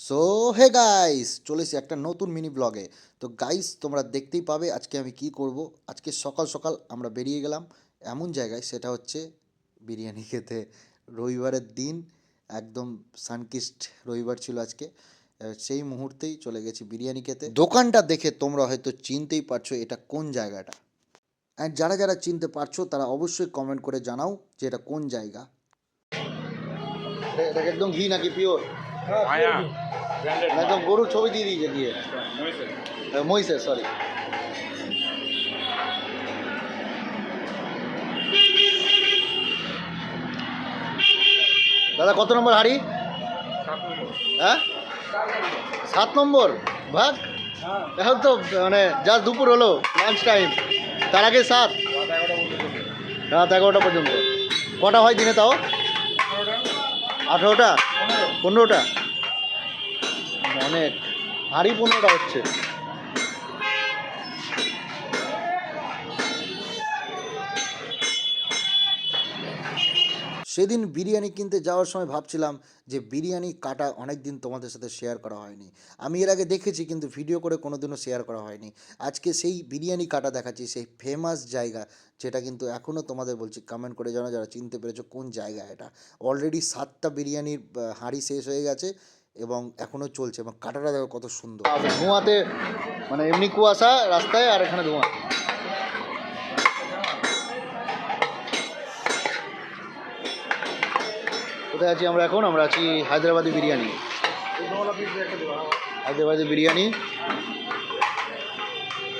So hey guys, চলেছি একটা নতুন মিনি ব্লগে। তো গাইস, তোমরা দেখতেই পাবে আজকে আমি কি করব। আজকে সকাল সকাল আমরা বেরিয়ে গেলাম এমন জায়গায়, সেটা হচ্ছে বিরিয়ানি খেতে। রবিবারের দিন, একদম সানকিস্ট রবিবার ছিল আজকে। সেই মুহূর্তেই চলে গেছি বিরিয়ানি খেতে। দোকানটা দেখে তোমরা হয়তো চিনতেই পারছো এটা কোন জায়গাটা। অ্যান্ড যারা যারা চিনতে পারছো তারা অবশ্যই কমেন্ট করে জানাও যে এটা কোন জায়গা। এটা একদম ঘি নাকি পিওর? একদম গরুর ছবি দিয়ে দিয়েছে দিয়ে, মহিষের, সরি। দাদা কত নম্বর হাড়ি? হ্যাঁ, 7 নম্বর ভাগ। এখন তো মানে জাস্ট দুপুর হলো, লাঞ্চ টাইম, তার আগে 7, রাত 11টা পর্যন্ত। কটা হয় দিনে তাও? 18টা, 15টা, অনেক। হাড়ি 15টা হচ্ছে। সেদিন বিরিয়ানি কিনতে যাওয়ার সময় ভাবছিলাম যে বিরিয়ানি কাটা অনেক দিন তোমাদের সাথে শেয়ার করা হয়নি। আমি এর আগে দেখেছি কিন্তু ভিডিও করে কোনো দিনও শেয়ার করা হয়নি। আজকে সেই বিরিয়ানি কাটা দেখাচ্ছি, সেই ফেমাস জায়গা, যেটা কিন্তু এখনও তোমাদের বলছি কমেন্ট করে জানো যারা চিনতে পেরেছো কোন জায়গা এটা। অলরেডি 7টা বিরিয়ানির হাঁড়ি শেষ হয়ে গেছে এবং এখনও চলছে, এবং কাটাটা দেখো কত সুন্দর। ধোঁয়াতে মানে এমনি কুয়াশা রাস্তায়, আর এখানে ধোঁয়া। কোথায় আছি আমরা এখন? আমরা আছি হায়দ্রাবাদি বিরিয়ানি। হায়দ্রাবাদি বিরিয়ানি,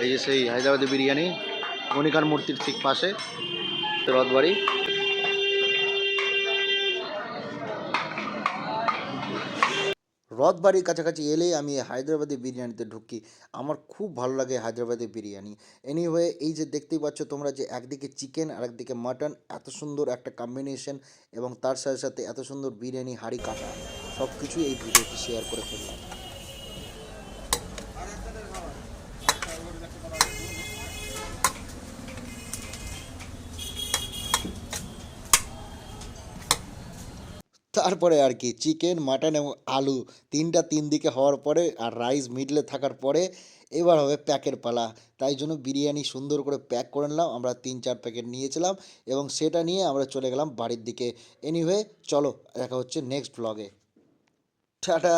এই যে সেই হায়দ্রাবাদি বিরিয়ানি, মণিকার মূর্তির ঠিক পাশে রথবাড়ি। রথবাড়ির কাছাকাছি এলেই আমি হায়দ্রাবাদি বিরিয়ানিতে ঢুকি। আমার খুব ভালো লাগে হায়দ্রাবাদি বিরিয়ানি। এনিওয়ে, এই যে দেখতেই পাচ্ছ তোমরা যে একদিকে চিকেন আর একদিকে মাটন, এত সুন্দর একটা কম্বিনেশন, এবং তার সাথে সাথে এত সুন্দর বিরিয়ানি হাঁড়ি কাটা, সব কিছুই এই ভিডিওতে শেয়ার করে ফেললাম। তারপরে আর কি, চিকেন, মাটন এবং আলু তিনটা তিন দিকে হওয়ার পরে, আর রাইস মিডলে থাকার পরে এবার হবে প্যাকের পালা। তাই জন্য বিরিয়ানি সুন্দর করে প্যাক করে নিলাম। আমরা 3-4 প্যাকেট নিয়েছিলাম এবং সেটা নিয়ে আমরা চলে গেলাম বাড়ির দিকে। এনিওয়ে, চলো দেখা হচ্ছে নেক্সট ব্লগে। টাটা।